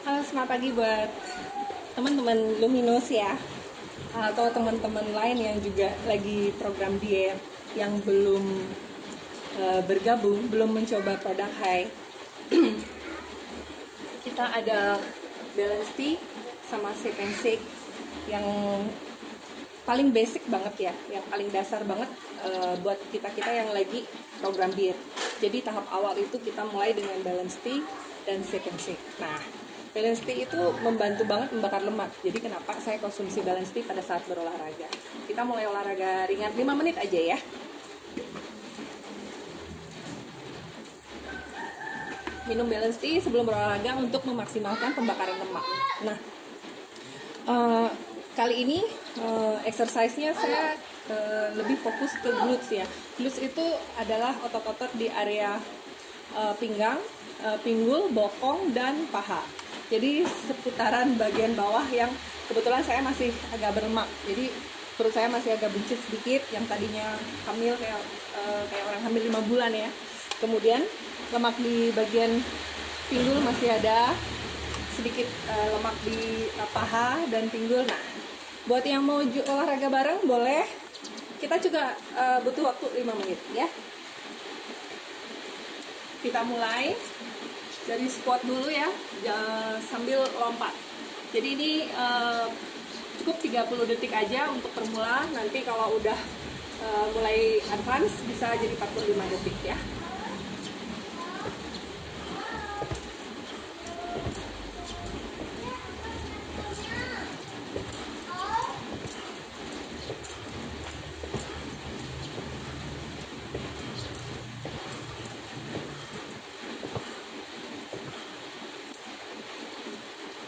Halo, selamat pagi buat teman-teman Luminous ya, atau teman-teman lain yang juga lagi program diet yang belum bergabung, belum mencoba produk Hai. Kita ada balance tea sama shake and shake yang paling basic banget ya, yang paling dasar banget buat kita yang lagi program diet. Jadi tahap awal itu kita mulai dengan balance tea dan shake and shake. Nah, balance tea itu membantu banget membakar lemak. Jadi kenapa saya konsumsi balance tea pada saat berolahraga. Kita mulai olahraga ringan 5 menit aja ya. Minum balance tea sebelum berolahraga untuk memaksimalkan pembakaran lemak. Nah, kali ini exercise-nya saya lebih fokus ke glutes ya. Glutes itu adalah otot-otot di area pinggang, pinggul, bokong, dan paha. Jadi seputaran bagian bawah yang kebetulan saya masih agak berlemak. Jadi perut saya masih agak buncit sedikit, yang tadinya hamil kayak orang hamil 5 bulan ya. Kemudian lemak di bagian pinggul masih ada, sedikit lemak di paha dan pinggul. Nah, buat yang mau olahraga bareng boleh. Kita juga butuh waktu 5 menit ya. Kita mulai dari squat dulu ya, sambil lompat. Jadi ini cukup 30 detik aja untuk permulaan. Nanti kalau udah mulai advance bisa jadi 45 detik ya.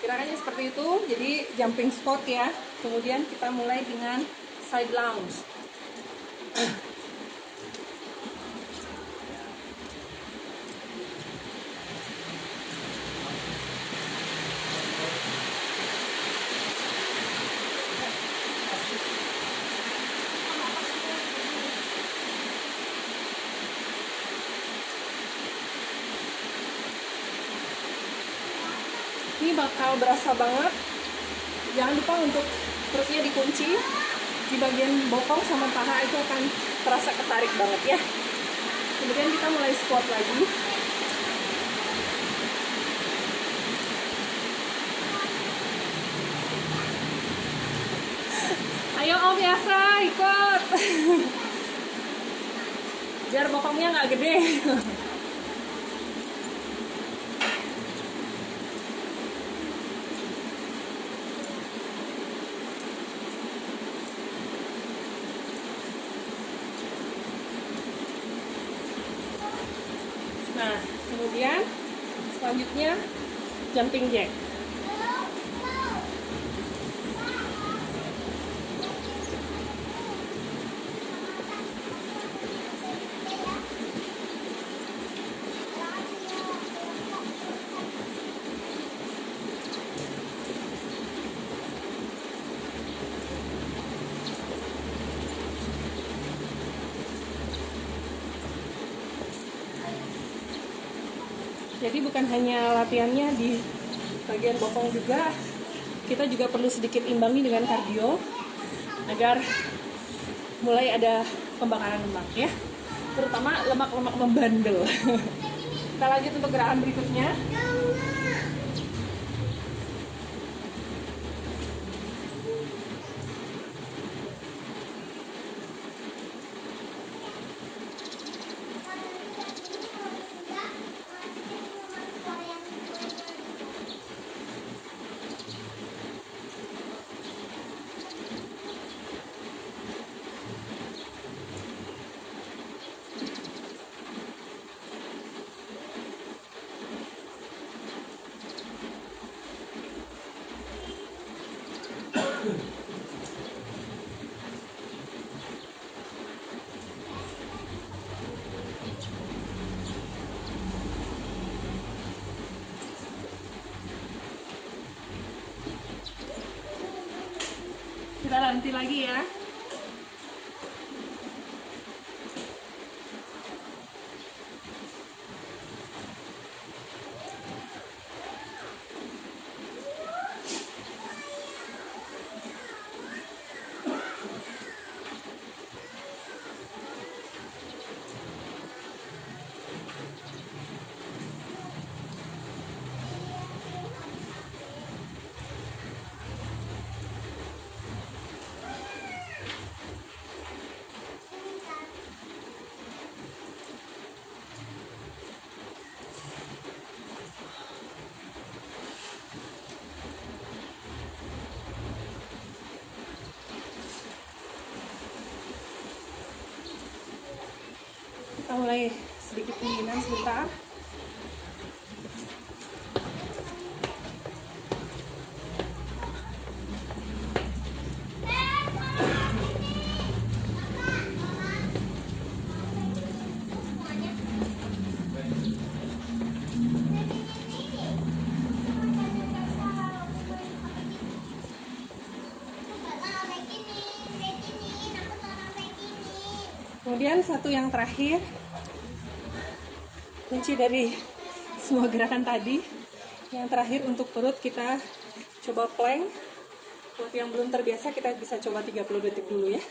Gerakannya seperti itu, jadi jumping squat ya. Kemudian kita mulai dengan side lunge. Ini bakal berasa banget. Jangan lupa untuk perutnya dikunci. Di bagian bokong sama paha itu akan terasa ketarik banget ya. Kemudian kita mulai squat lagi. Ayo Om Yasa, ikut. Biar bokongnya nggak gede. Nah, kemudian selanjutnya jumping jack. Jadi bukan hanya latihannya di bagian bokong juga, kita juga perlu sedikit imbangi dengan kardio agar mulai ada pembakaran lemak ya, terutama lemak-lemak membandel. Kita lanjut untuk gerakan berikutnya. Kita lanjut lagi ya. mulai sedikit pendinginan sebentar. Kemudian satu yang terakhir, kunci dari semua gerakan tadi, yang terakhir untuk perut kita coba plank. Buat yang belum terbiasa kita bisa coba 30 detik dulu ya.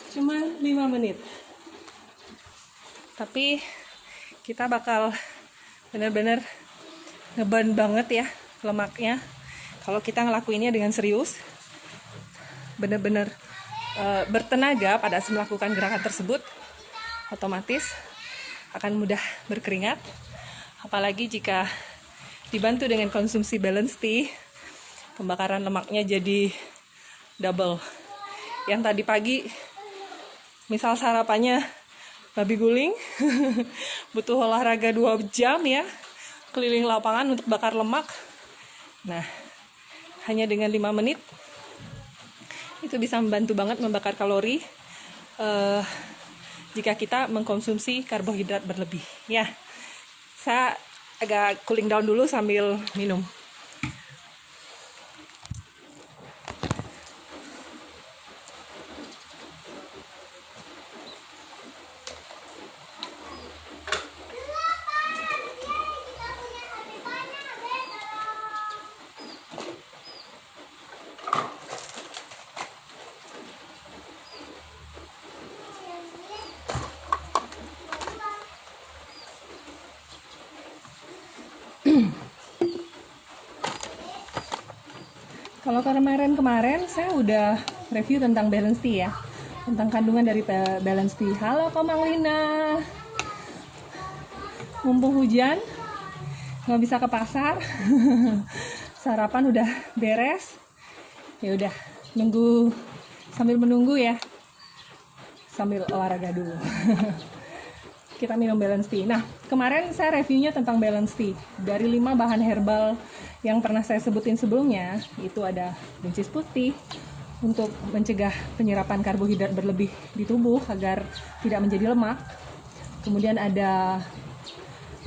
Cuma 5 menit. Tapi kita bakal bener-bener ngeban banget ya lemaknya kalau kita ngelakuinnya dengan serius, bener-bener bertenaga pada saat melakukan gerakan tersebut. Otomatis akan mudah berkeringat, apalagi jika dibantu dengan konsumsi balance tea, pembakaran lemaknya jadi double. Yang tadi pagi misal sarapannya babi guling, butuh olahraga 2 jam ya, keliling lapangan untuk bakar lemak. Nah, hanya dengan 5 menit itu bisa membantu banget membakar kalori jika kita mengkonsumsi karbohidrat berlebih. Ya, saya agak cooling down dulu sambil minum. Kalau kemarin saya udah review tentang balance tea ya, tentang kandungan dari balance tea. Halo Komang Lina, mumpung hujan nggak bisa ke pasar, sarapan udah beres, ya udah sambil menunggu ya, sambil olahraga dulu. Kita minum balance tea. Nah, kemarin saya reviewnya tentang balance tea. Dari 5 bahan herbal yang pernah saya sebutin sebelumnya, itu ada buncis putih untuk mencegah penyerapan karbohidrat berlebih di tubuh agar tidak menjadi lemak. Kemudian ada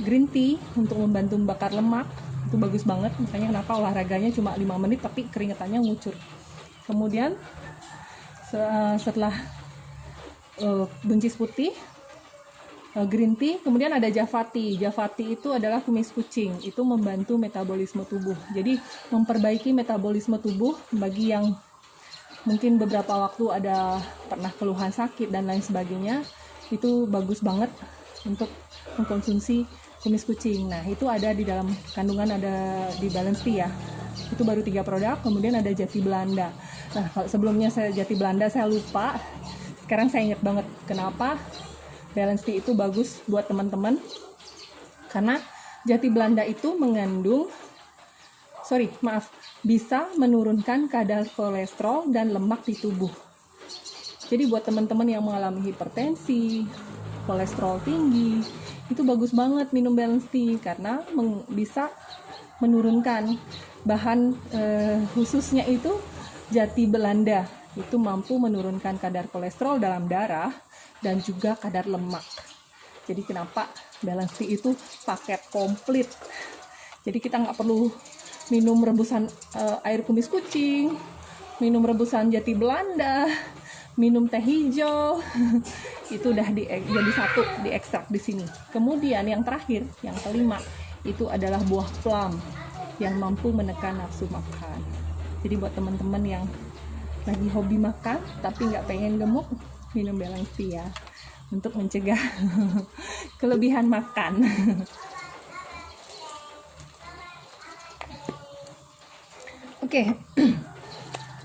green tea untuk membantu membakar lemak. Itu bagus banget, makanya kenapa olahraganya cuma 5 menit tapi keringetannya ngucur. Kemudian setelah buncis putih, green tea, kemudian ada java tea. Java tea itu adalah kumis kucing, itu membantu metabolisme tubuh. Jadi memperbaiki metabolisme tubuh bagi yang mungkin beberapa waktu ada pernah keluhan sakit dan lain sebagainya, itu bagus banget untuk mengkonsumsi kumis kucing. Nah, itu ada di dalam kandungan, ada di balance tea ya. Itu baru 3 produk. Kemudian ada jati Belanda. Nah, kalau sebelumnya jati Belanda saya lupa, sekarang saya ingat banget kenapa balance tea itu bagus buat teman-teman, karena jati Belanda itu bisa menurunkan kadar kolesterol dan lemak di tubuh. Jadi buat teman-teman yang mengalami hipertensi, kolesterol tinggi, itu bagus banget minum balance tea karena bisa menurunkan bahan khususnya itu jati Belanda. Itu mampu menurunkan kadar kolesterol dalam darah dan juga kadar lemak. Jadi kenapa balance tea itu paket komplit. Jadi kita nggak perlu minum rebusan air kumis kucing, minum rebusan jati Belanda, minum teh hijau, itu udah jadi satu diekstrak di sini. Kemudian yang terakhir, yang kelima, itu adalah buah plum yang mampu menekan nafsu makan. Jadi buat teman-teman yang lagi hobi makan tapi nggak pengen gemuk, minum Balanced ya, untuk mencegah kelebihan makan. Oke.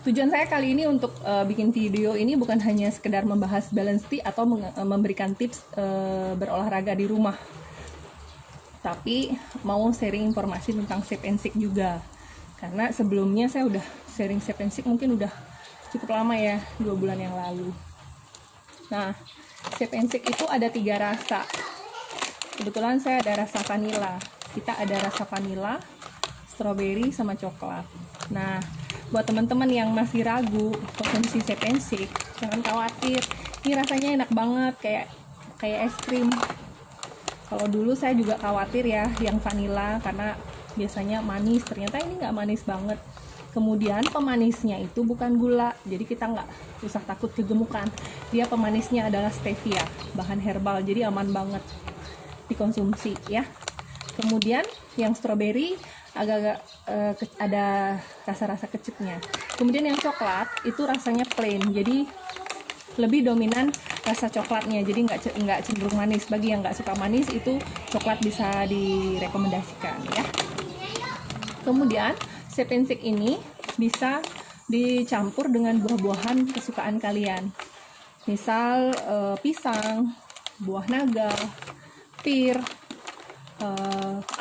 Tujuan saya kali ini untuk bikin video ini bukan hanya sekedar membahas Balanced atau memberikan tips berolahraga di rumah, tapi mau sharing informasi tentang Shape and Six juga. Karena sebelumnya saya udah sharing Shape and Six mungkin udah cukup lama ya, 2 bulan yang lalu. Nah, Shape and Six itu ada 3 rasa. Kebetulan saya ada rasa vanilla. Kita ada rasa vanilla, strawberry, sama coklat. Nah, buat teman-teman yang masih ragu konsumsi Shape and Six, jangan khawatir. Ini rasanya enak banget, kayak es krim. Kalau dulu saya juga khawatir ya yang vanilla karena biasanya manis. Ternyata ini nggak manis banget. Kemudian pemanisnya itu bukan gula, jadi kita nggak usah takut kegemukan. Dia pemanisnya adalah stevia, bahan herbal, jadi aman banget dikonsumsi ya. Kemudian yang strawberry agak-agak ada rasa-rasa kecutnya. Kemudian yang coklat itu rasanya plain, jadi lebih dominan rasa coklatnya, jadi nggak cenderung manis. Bagi yang nggak suka manis itu coklat bisa direkomendasikan ya. Kemudian Shape and Six ini bisa dicampur dengan buah-buahan kesukaan kalian, misal pisang, buah naga, pir,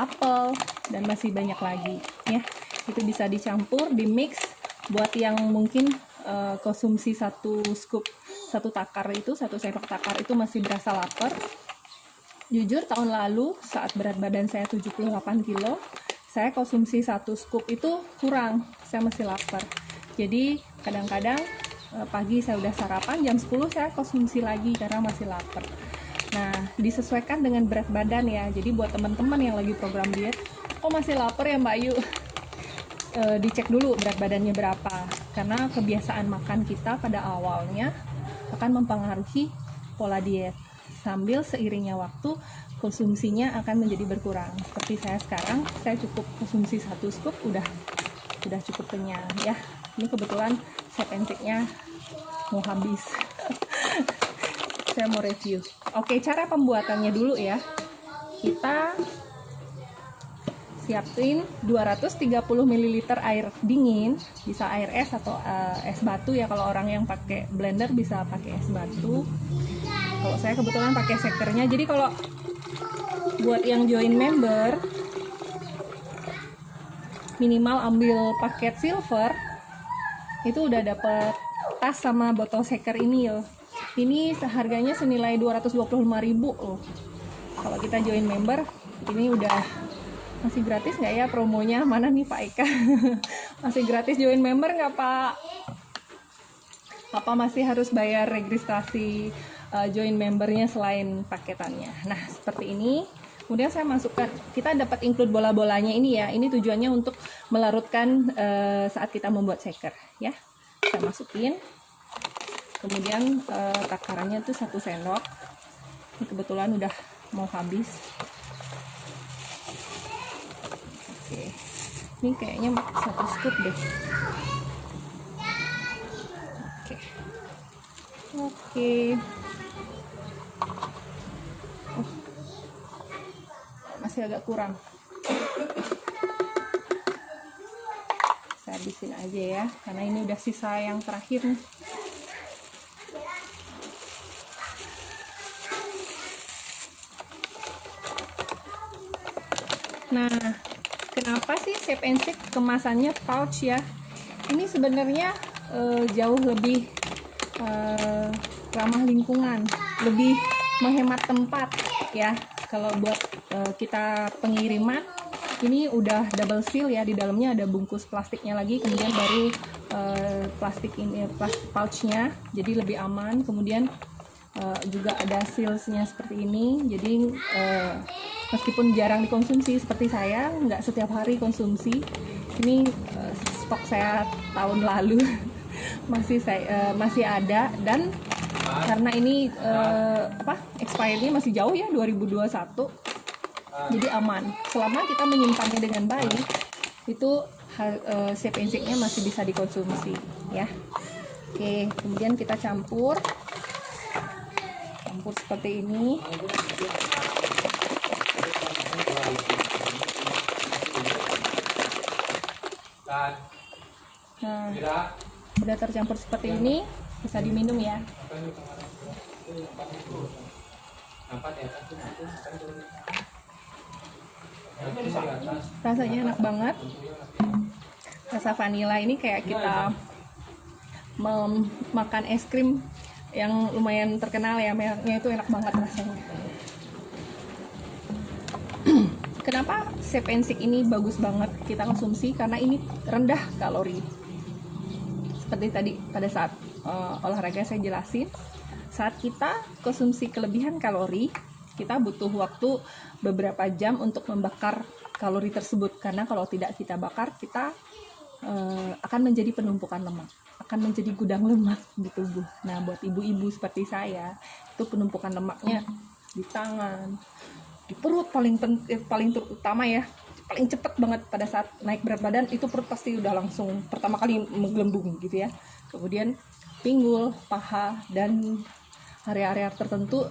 apel, dan masih banyak lagi ya. Itu bisa dicampur, dimix. Buat yang mungkin konsumsi 1 scoop, 1 takar itu, 1 sendok takar itu masih berasa lapar. Jujur tahun lalu saat berat badan saya 78 kilo, saya konsumsi 1 scoop itu kurang, saya masih lapar. Jadi kadang-kadang pagi saya udah sarapan, jam 10 saya konsumsi lagi karena masih lapar. Nah, disesuaikan dengan berat badan ya. Jadi buat teman-teman yang lagi program diet, oh masih lapar ya Mbak Ayu, dicek dulu berat badannya berapa. Karena kebiasaan makan kita pada awalnya akan mempengaruhi pola diet. Sambil seiringnya waktu, konsumsinya akan menjadi berkurang. Seperti saya sekarang, saya cukup konsumsi 1 scoop, udah cukup kenyang ya. Ini kebetulan Shape and Six-nya mau habis. Saya mau review. Oke, cara pembuatannya dulu ya. Kita siapin 230 ml air dingin, bisa air es atau es batu ya. Kalau orang yang pakai blender bisa pakai es batu. Kalau saya kebetulan pakai shakernya. Jadi kalau buat yang join member, minimal ambil paket silver, itu udah dapat tas sama botol shaker ini loh. Ini seharganya senilai 225.000 loh. Kalau kita join member, ini udah masih gratis nggak ya promonya? Mana nih Pak Eka? Masih gratis join member nggak Pak? Apa masih harus bayar registrasi join membernya selain paketannya? Nah seperti ini. Kemudian saya masukkan, kita dapat include bola-bolanya ini ya. Ini tujuannya untuk melarutkan saat kita membuat shaker ya. Saya masukin. Kemudian takarannya tuh 1 sendok. Ini kebetulan udah mau habis. Oke, ini kayaknya 1 scoop deh. Oke. Oh, masih agak kurang. Saya habisin aja ya, karena ini udah sisa yang terakhir nih. Nah, kenapa sih Shape and Six kemasannya pouch ya? Ini sebenarnya jauh lebih ramah lingkungan, lebih menghemat tempat ya. Kalau buat kita pengiriman, ini udah double seal ya, di dalamnya ada bungkus plastiknya lagi, kemudian baru plastik pouchnya, jadi lebih aman. Kemudian juga ada sealsnya seperti ini, jadi meskipun jarang dikonsumsi seperti saya, nggak setiap hari konsumsi. Ini stok saya tahun lalu. masih ada, dan karena ini expirednya masih jauh ya, 2021, jadi aman. Selama kita menyimpannya dengan baik, itu shape and shake-nya masih bisa dikonsumsi ya. Oke, kemudian kita campur seperti ini. Nah, udah tercampur seperti ini, bisa diminum ya. Rasanya enak banget. Rasa vanila ini kayak kita makan es krim yang lumayan terkenal ya, mereknya itu enak banget rasanya. Kenapa shape and shake ini bagus banget kita konsumsi? Karena ini rendah kalori. Seperti tadi pada saat olahraga saya jelasin, saat kita konsumsi kelebihan kalori, kita butuh waktu beberapa jam untuk membakar kalori tersebut. Karena kalau tidak kita bakar, kita akan menjadi penumpukan lemak, akan menjadi gudang lemak di tubuh. Nah, buat ibu-ibu seperti saya, itu penumpukan lemaknya di tangan, di perut paling terutama ya, paling cepet banget pada saat naik berat badan. Itu perut pasti udah langsung pertama kali menggelembung gitu ya. Kemudian pinggul, paha, dan area-area tertentu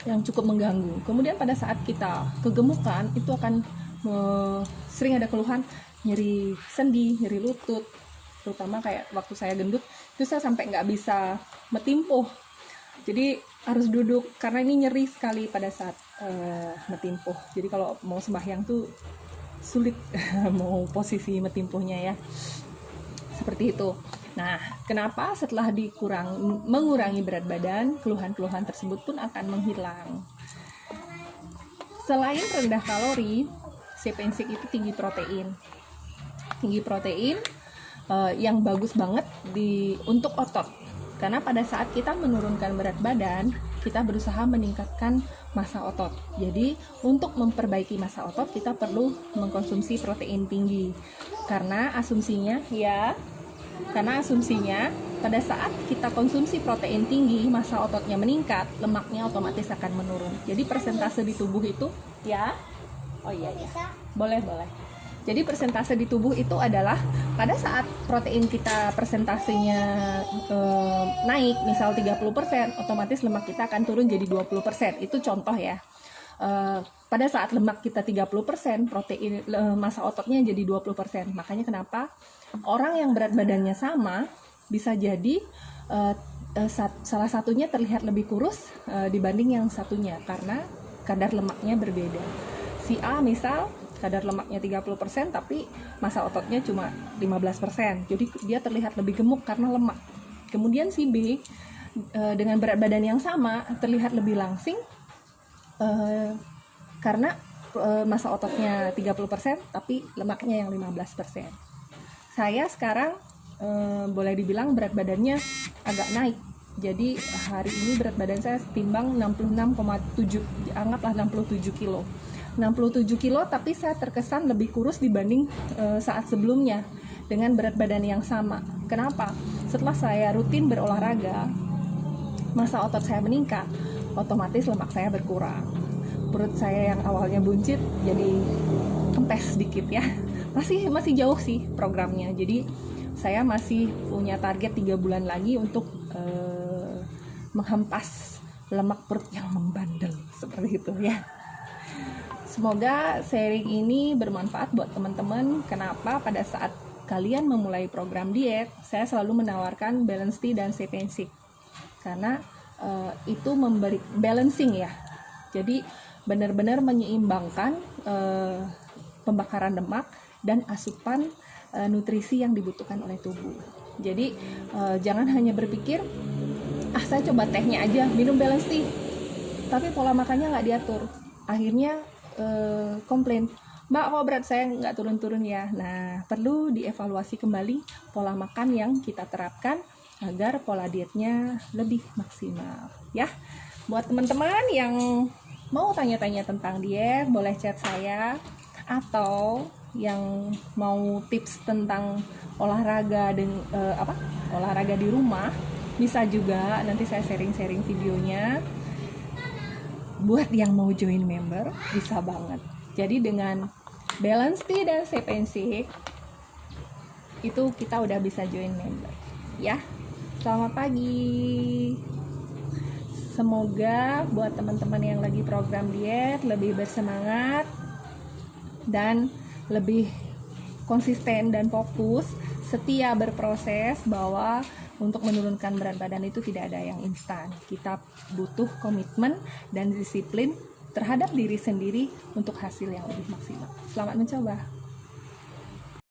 yang cukup mengganggu. Kemudian pada saat kita kegemukan, itu akan sering ada keluhan nyeri sendi, nyeri lutut, terutama kayak waktu saya gendut itu saya sampai nggak bisa metimpuh, jadi harus duduk karena ini nyeri sekali pada saat metimpuh. Jadi kalau mau sembahyang tuh sulit mau posisi metimpuhnya ya, seperti itu. Nah, kenapa setelah mengurangi berat badan, keluhan-keluhan tersebut pun akan menghilang. Selain rendah kalori, shape and shake itu tinggi protein yang bagus banget untuk otot. Karena pada saat kita menurunkan berat badan, kita berusaha meningkatkan massa otot. Jadi untuk memperbaiki massa otot, kita perlu mengkonsumsi protein tinggi. Karena asumsinya pada saat kita konsumsi protein tinggi, massa ototnya meningkat, lemaknya otomatis akan menurun. Jadi persentase di tubuh itu ya, boleh. Jadi persentase di tubuh itu adalah pada saat protein kita persentasenya naik, misal 30%, otomatis lemak kita akan turun jadi 20%. Itu contoh ya. Pada saat lemak kita 30%, protein massa ototnya jadi 20%. Makanya kenapa orang yang berat badannya sama bisa jadi salah satunya terlihat lebih kurus dibanding yang satunya karena kadar lemaknya berbeda. Si A misal kadar lemaknya 30%, tapi massa ototnya cuma 15%. Jadi dia terlihat lebih gemuk karena lemak. Kemudian si B dengan berat badan yang sama terlihat lebih langsing karena massa ototnya 30%, tapi lemaknya yang 15%. Saya sekarang boleh dibilang berat badannya agak naik. Jadi hari ini berat badan saya timbang 66,7, anggaplah 67 kilo. 67 kilo, tapi saya terkesan lebih kurus dibanding saat sebelumnya dengan berat badan yang sama. Kenapa? Setelah saya rutin berolahraga, massa otot saya meningkat, otomatis lemak saya berkurang. Perut saya yang awalnya buncit jadi kempes sedikit ya. Masih jauh sih programnya. Jadi saya masih punya target 3 bulan lagi untuk menghempas lemak perut yang membandel seperti itu ya. Semoga sharing ini bermanfaat buat teman-teman. Kenapa pada saat kalian memulai program diet, saya selalu menawarkan balance tea dan shape and shake. Karena itu memberi balancing ya. Jadi benar-benar menyeimbangkan pembakaran lemak dan asupan nutrisi yang dibutuhkan oleh tubuh. Jadi jangan hanya berpikir, saya coba tehnya aja, minum balance tea, tapi pola makannya nggak diatur. Akhirnya komplain, Mbak, kok berat saya nggak turun-turun ya. Nah, perlu dievaluasi kembali pola makan yang kita terapkan agar pola dietnya lebih maksimal ya. Buat teman-teman yang mau tanya-tanya tentang diet, boleh chat saya, atau yang mau tips tentang olahraga olahraga di rumah, bisa juga nanti saya sharing-sharing videonya. Buat yang mau join member bisa banget. Jadi dengan Balance Tea dan Shape and Shake itu kita udah bisa join member ya. Selamat pagi. Semoga buat teman-teman yang lagi program diet lebih bersemangat dan lebih konsisten dan fokus, setia berproses, bahwa untuk menurunkan berat badan itu tidak ada yang instan. Kita butuh komitmen dan disiplin terhadap diri sendiri untuk hasil yang lebih maksimal. Selamat mencoba.